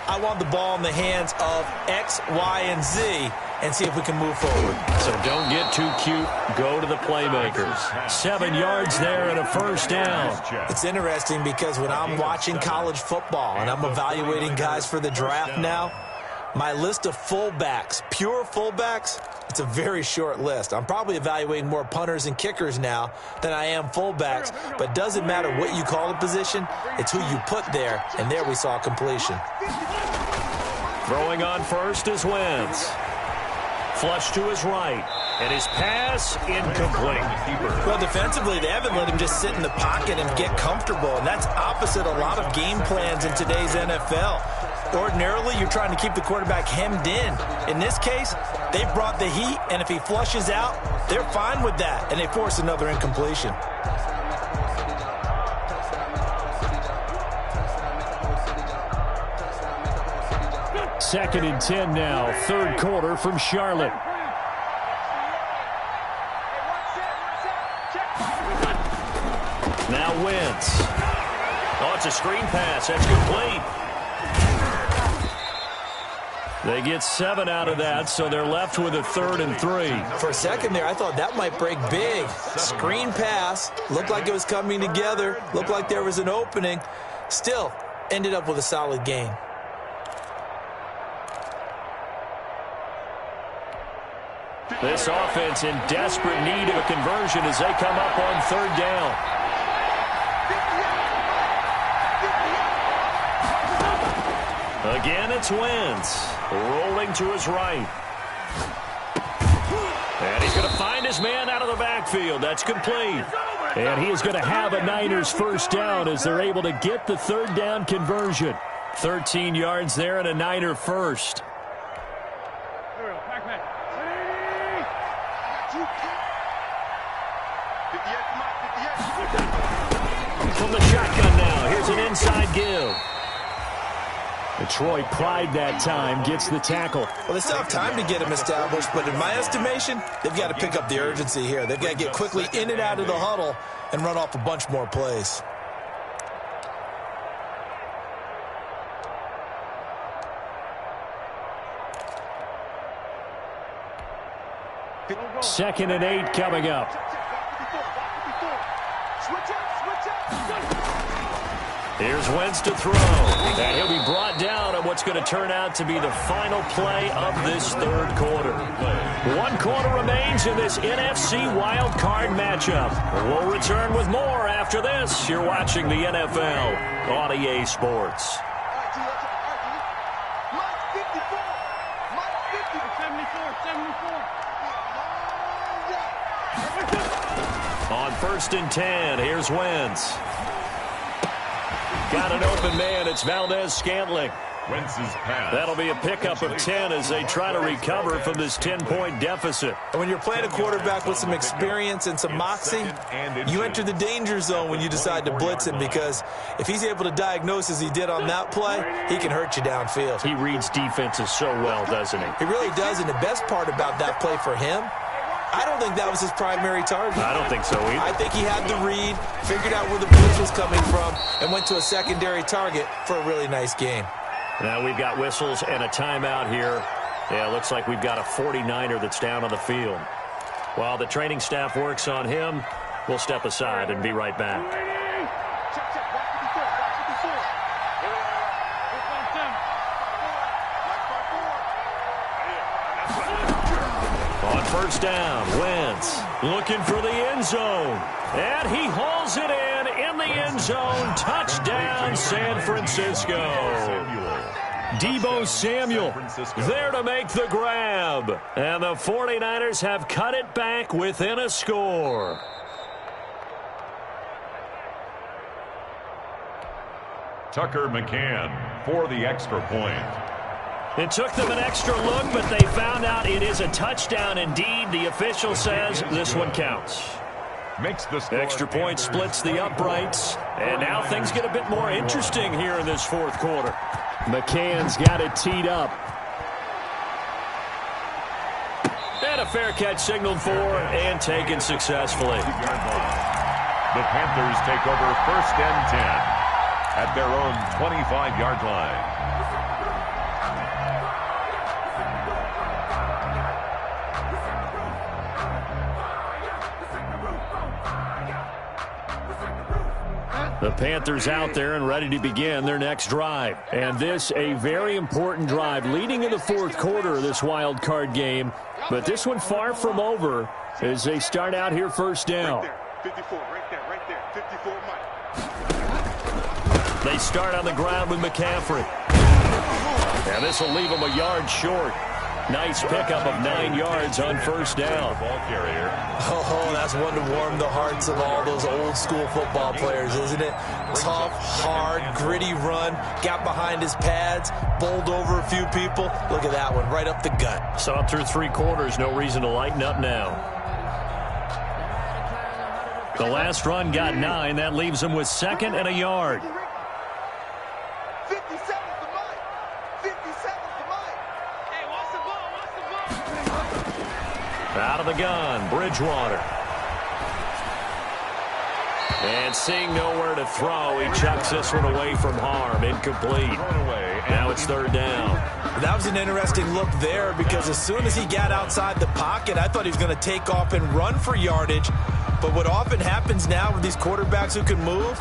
I want the ball in the hands of X, Y, and Z and see if we can move forward. So don't get too cute. Go to the playmakers. 7 yards there and a first down. It's interesting because when I'm watching college football and I'm evaluating guys for the draft now, my list of fullbacks, pure fullbacks, it's a very short list. I'm probably evaluating more punters and kickers now than I am fullbacks, but it doesn't matter what you call the position, it's who you put there, and there we saw completion. Throwing on first is Wentz. Flush to his right, and his pass incomplete. Well, defensively, they haven't let him just sit in the pocket and get comfortable, and that's opposite a lot of game plans in today's NFL. Ordinarily, you're trying to keep the quarterback hemmed in. In this case, they brought the heat, and if he flushes out, they're fine with that, and they force another incompletion. Second and 10 now, third quarter from Charlotte. Now Wentz. Oh, it's a screen pass. That's complete. They get 7 out of that, so they're left with a 3rd and 3. For a second there, I thought that might break big. Screen pass. Looked like it was coming together. Looked like there was an opening. Still, ended up with a solid game. This offense in desperate need of a conversion as they come up on 3rd down. Again, it's Wentz. Rolling to his right. And he's going to find his man out of the backfield. That's complete. And he is going to have a Niners first down as they're able to get the 3rd down conversion. 13 yards there and a Niner first. From the shotgun now, here's an inside give. Detroit pride that time, gets the tackle. Well, they still have time to get him established, but in my estimation, they've got to pick up the urgency here. They've got to get quickly in and out of the huddle and run off a bunch more plays. Second and 8 coming up. Here's Wentz to throw. And he'll be brought down on what's going to turn out to be the final play of this 3rd quarter. 1 quarter remains in this NFC wild card matchup. We'll return with more after this. You're watching the NFL on EA Sports. On 1st and 10, here's Wentz. Got an open man. It's Valdez-Scantling. Wentz's pass. That'll be a pickup of 10 as they try to recover from this 10-point deficit. And when you're playing a quarterback with some experience and some moxie, you enter the danger zone when you decide to blitz him, because if he's able to diagnose as he did on that play, he can hurt you downfield. He reads defenses so well, doesn't he? He really does, and the best part about that play for him, I don't think that was his primary target. I don't think so either. I think he had the read, figured out where the blitz was coming from, and went to a secondary target for a really nice game. Now we've got whistles and a timeout here. Yeah, looks like we've got a 49er that's down on the field. While the training staff works on him, we'll step aside and be right back. On 1st down, Wentz looking for the end zone. And he hauls it in the end zone. Touchdown, San Francisco. Deebo Samuel there to make the grab. And the 49ers have cut it back within a score. Tucker McCann for the extra point. It took them an extra look, but they found out it is a touchdown indeed. The official says this one counts. Makes the score. Extra point splits the uprights. And now things get a bit more interesting here in this 4th quarter. McCann's got it teed up. And a fair catch signaled for and taken successfully. The Panthers take over 1st and 10 at their own 25-yard line. The Panthers out there and ready to begin their next drive. And this a very important drive leading in the 4th quarter of this wild card game. But this one far from over as they start out here 1st down. Right there, 54, right there, 54, Mike. They start on the ground with McCaffrey. And this will leave them a yard short. Nice pickup of 9 yards on first down. Ball carrier. Oh, that's one to warm the hearts of all those old school football players, isn't it? Tough, hard, gritty run, got behind his pads, bowled over a few people. Look at that one, right up the gut. Saw through 3 quarters, no reason to lighten up now. The last run got 9. That leaves him with 2nd and a yard. 57's the mic. 57's the mic. Hey, watch the ball. Watch the ball. Out of the gun, Bridgewater. And seeing nowhere to throw, he chucks this one away from harm. Incomplete. Now it's 3rd down. That was an interesting look there because as soon as he got outside the pocket, I thought he was going to take off and run for yardage. But what often happens now with these quarterbacks who can move,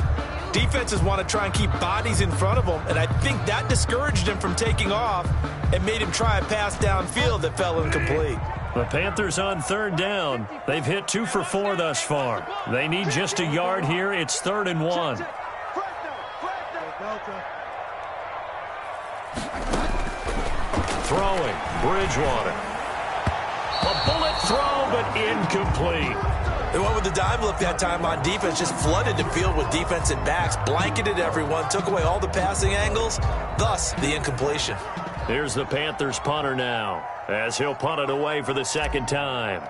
defenses want to try and keep bodies in front of them, and I think that discouraged him from taking off and made him try a pass downfield that fell incomplete. The Panthers on 3rd down. They've hit 2 for 4 thus far. They need just a yard here. It's 3rd and 1. Throwing, Bridgewater. A bullet throw, but incomplete. They went with the dime look that time on defense, just flooded the field with defensive backs, blanketed everyone, took away all the passing angles, thus the incompletion. Here's the Panthers punter now, as he'll punt it away for the 2nd time.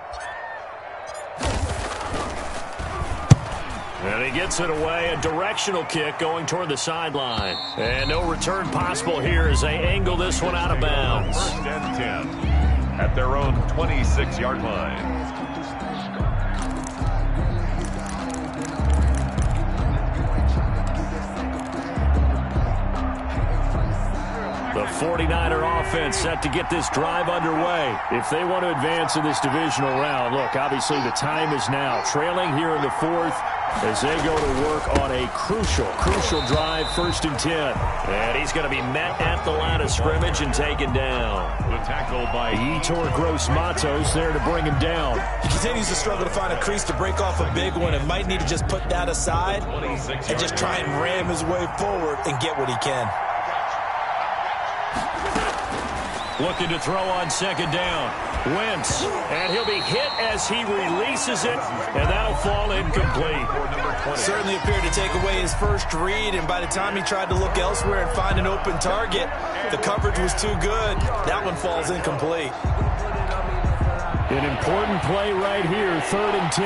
And he gets it away, a directional kick going toward the sideline. And no return possible here as they angle this one out of bounds. 1st and 10 at their own 26-yard line. The 49er offense set to get this drive underway. If they want to advance in this divisional round, look, obviously the time is now. Trailing here in the 4th as they go to work on a crucial drive, 1st and 10. And he's going to be met at the line of scrimmage and taken down. The tackle by Yetur Gross-Matos there to bring him down. He continues to struggle to find a crease to break off a big one and might need to just put that aside and just try and ram his way forward and get what he can. Looking to throw on 2nd down. Wentz, and he'll be hit as he releases it, and that'll fall incomplete. Certainly appeared to take away his first read, and by the time he tried to look elsewhere and find an open target, the coverage was too good. That one falls incomplete. An important play right here, 3rd and 10.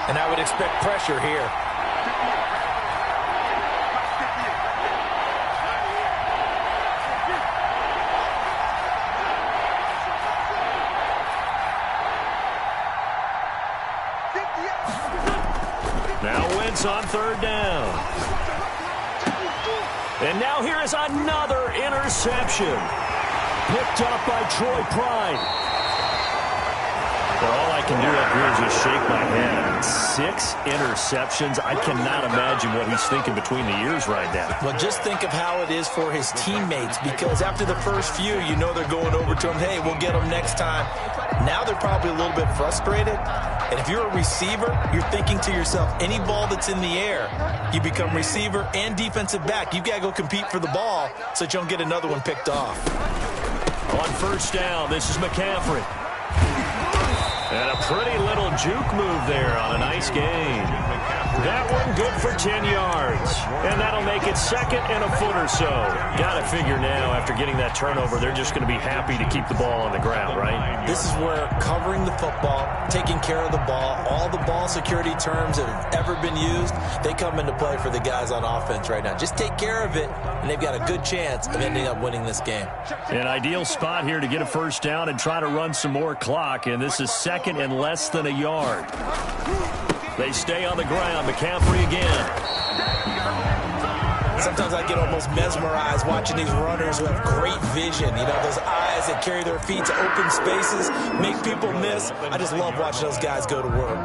And I would expect pressure here. On 3rd down. And now here is another interception. Picked up by Troy Pride. Well, all I can do up here is just shake my head. 6 interceptions. I cannot imagine what he's thinking between the ears right now. Well, just think of how it is for his teammates, because after the first few, you know they're going over to him, hey, we'll get him next time. Now they're probably a little bit frustrated. And if you're a receiver, you're thinking to yourself, any ball that's in the air, you become receiver and defensive back. You've got to go compete for the ball so that you don't get another one picked off. On 1st down, this is McCaffrey. And a pretty little juke move there on a nice gain. That one good for 10 yards. And that'll make it 2nd and a foot or so. Got to figure now, after getting that turnover, they're just going to be happy to keep the ball on the ground, right? This is where covering the football, taking care of the ball, all the ball security terms that have ever been used, they come into play for the guys on offense right now. Just take care of it, and they've got a good chance of ending up winning this game. An ideal spot here to get a 1st down and try to run some more clock, and this is 2nd and less than a yard. They stay on the ground. McCaffrey again. Sometimes I get almost mesmerized watching these runners who have great vision. You know, those eyes that carry their feet to open spaces, make people miss. I just love watching those guys go to work.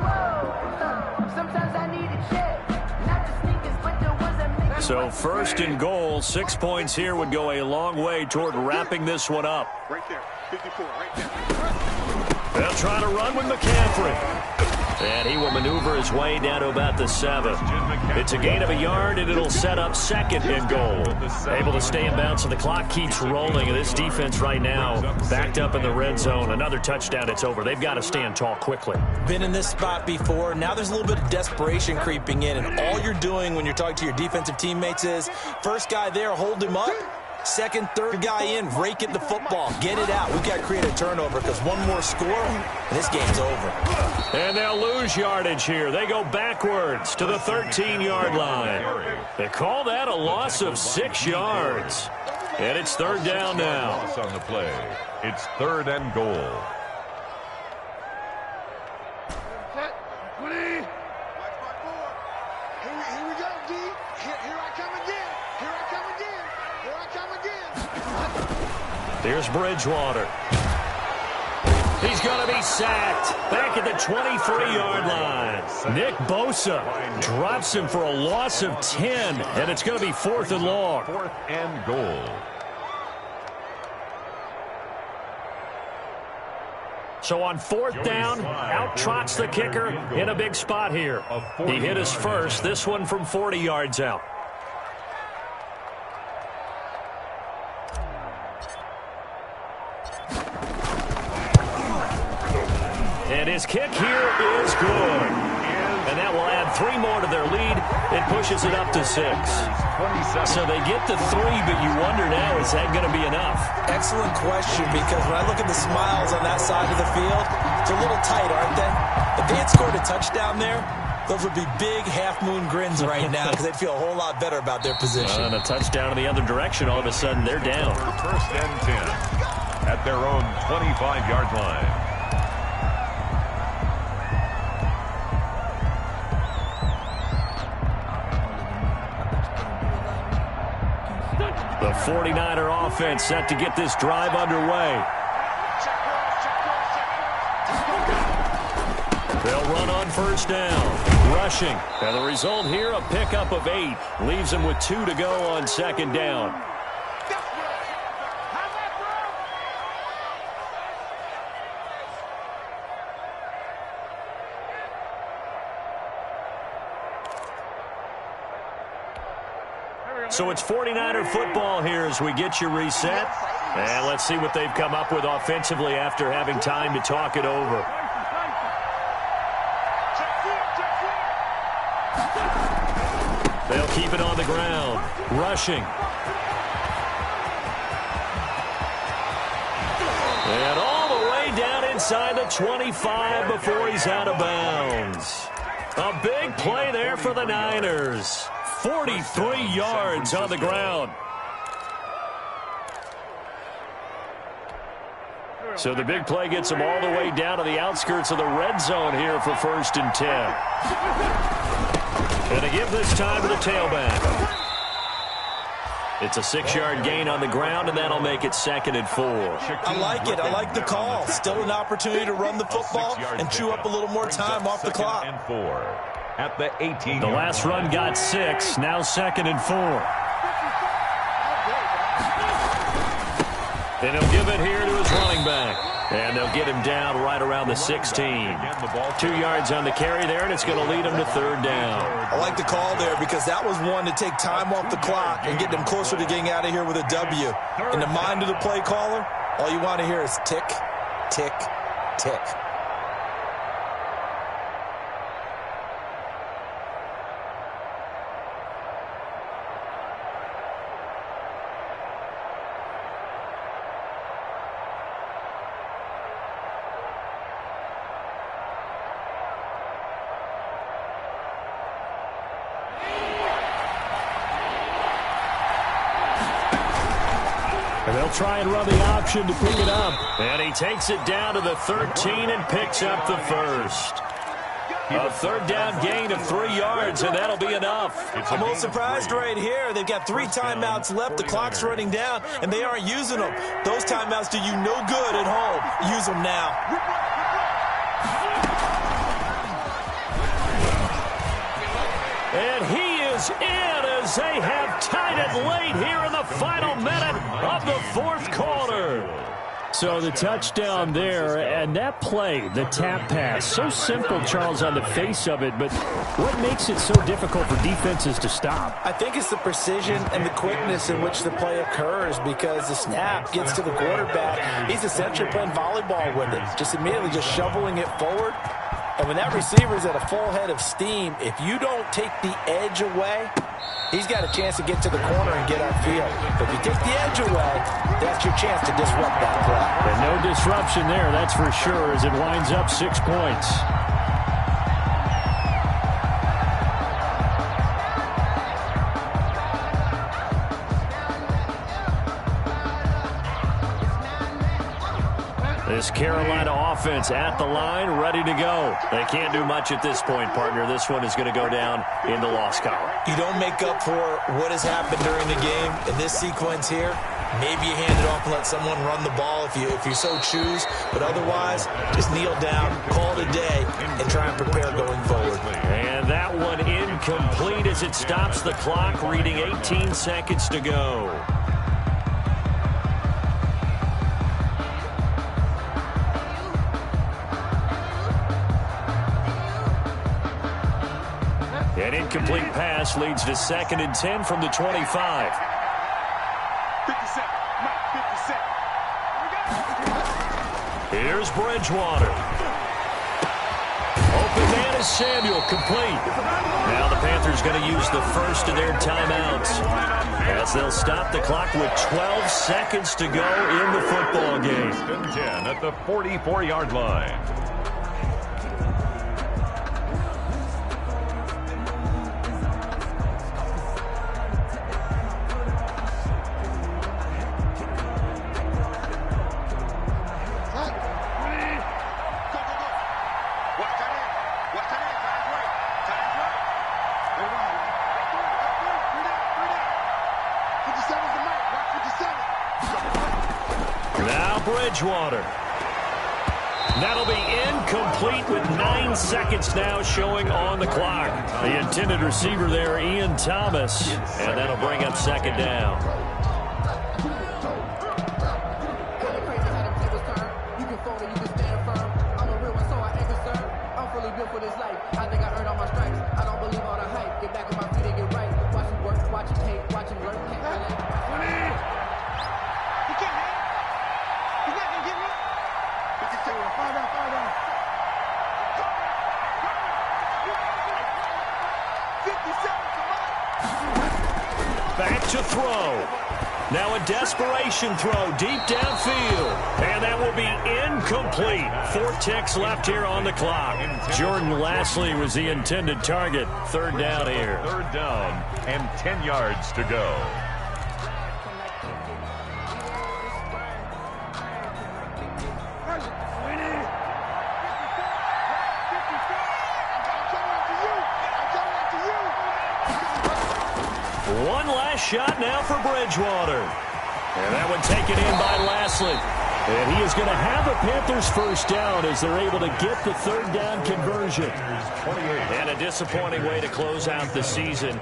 So 1st and goal, 6 points here would go a long way toward wrapping this one up. Right there, 54, right there. They'll try to run with McCaffrey. And he will maneuver his way down to about the 7. It's a gain of a yard, and it'll set up second and goal. Able to stay in bounds, so the clock keeps rolling. And this defense right now backed up in the red zone. Another touchdown, it's over. They've got to stand tall quickly. Been in this spot before. Now there's a little bit of desperation creeping in, and all you're doing when you're talking to your defensive teammates is, first guy there, hold him up. Second, third guy in, rake at the football. Get it out. We've got to create a turnover because one more score, and this game's over. And they'll lose yardage here. They go backwards to the 13-yard line. They call that a loss of 6 yards. And it's third down now. On the play. It's third and goal. Here we go, D. Here I come again. Here I come again. Here I come again. Here's Bridgewater. He's going to be sacked back at the 23-yard line. Nick Bosa drops him for a loss of 10, and it's going to be fourth and long. Fourth and goal. So on fourth down, out trots the kicker in a big spot here. He hit his first, this one from 40 yards out. And his kick here is good. And that will add 3 more to their lead. It pushes it up to 6. So they get to 3, but you wonder now, is that going to be enough? Excellent question, because when I look at the smiles on that side of the field, it's a little tight, aren't they? If they had scored a touchdown there, those would be big half-moon grins right now because they'd feel a whole lot better about their position. And a touchdown in the other direction, all of a sudden they're down. First and 10 at their own 25-yard line. The 49er offense set to get this drive underway. They'll run on first down. Rushing. And the result here, a pickup of 8. Leaves them with 2 to go on second down. So it's 49er football here as we get you reset. And let's see what they've come up with offensively after having time to talk it over. They'll keep it on the ground. Rushing. And all the way down inside the 25 before he's out of bounds. A big play there for the Niners. 43 yards on the ground. So the big play gets them all the way down to the outskirts of the red zone here for first and 10. And they give this time to the tailback. It's a 6-yard gain on the ground, and that'll make it second and 4. I like it. I like the call. Still an opportunity to run the football and chew up a little more time off the clock. And 4 at the 18. The last run got 6. Now second and 4. And he'll give it here to his running back. And they'll get him down right around the 16. 2 yards on the carry there, and it's going to lead him to third down. I like the call there because that was one to take time off the clock and get them closer to getting out of here with a W. In the mind of the play caller, all you want to hear is tick, tick, tick. And they'll try and run the option to pick it up. And he takes it down to the 13 and picks up the first. A third down gain of 3 yards, and that'll be enough. I'm a little surprised right here. They've got 3 timeouts left. The clock's running down, and they aren't using them. Those timeouts do you no good at home. Use them now. And he is in as they have tied it late here in the final minute of the fourth quarter. So the touchdown there, and that play, the tap pass, so simple, Charles, on the face of it, but what makes it so difficult for defenses to stop? I think it's the precision and the quickness in which the play occurs, because the snap gets to the quarterback. He's essentially playing volleyball with it, just immediately just shoveling it forward. And when that receiver's at a full head of steam, if you don't take the edge away, he's got a chance to get to the corner and get upfield. But if you take the edge away, that's your chance to disrupt that play. And no disruption there, that's for sure, as it winds up 6 points. This Carolina offense at the line, ready to go. They can't do much at this point, partner. This one is going to go down in the loss column. You don't make up for what has happened during the game in this sequence here. Maybe you hand it off and let someone run the ball if you so choose. But otherwise, just kneel down, call it a day, and try and prepare going forward. And that one incomplete as it stops the clock, reading 18 seconds to go. An incomplete pass leads to 2nd and 10 from the 25. 50 seconds. Mike, 50 seconds. Here's Bridgewater. Open man is Samuel, complete. Now the Panthers going to use the first of their timeouts, as they'll stop the clock with 12 seconds to go in the football game. 10 at the 44-yard line. Bridgewater. That'll be incomplete with 9 seconds now showing on the clock. The intended receiver there, Ian Thomas, and that'll bring up 2nd down. Back to throw. Now a desperation throw deep downfield. And that will be incomplete. 4 ticks left here on the clock. Jordan Lastly was the intended target. 3rd down here. 3rd down and 10 yards to go. One last shot now for Bridgewater. And that one taken in by Lastly. And he is going to have a Panthers first down as they're able to get the 3rd down conversion. And a disappointing way to close out the season.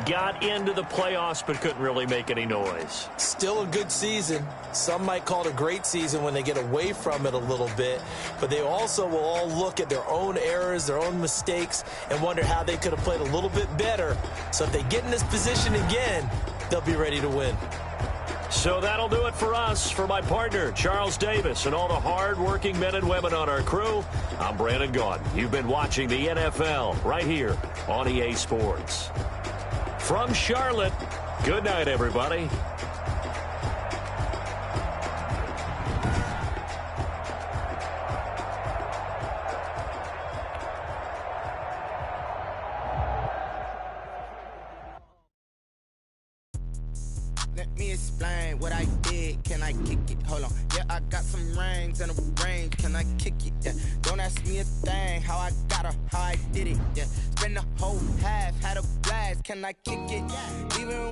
Got into the playoffs but couldn't really make any noise. Still a good season. Some might call it a great season when they get away from it a little bit. But they also will all look at their own errors, their own mistakes, and wonder how they could have played a little bit better. So if they get in this position again, they'll be ready to win. So that'll do it for us. For my partner, Charles Davis, and all the hard-working men and women on our crew, I'm Brandon Gaudin. You've been watching the NFL right here on EA Sports. From Charlotte, good night, everybody. Let me explain what I did. Can I kick it? Hold on. Yeah, I got some rings and a range. Can I kick it? Yeah. Don't ask me a thing. How I got her, how I did it. Yeah. Spend the whole half, had a blast. Can I kick it? Even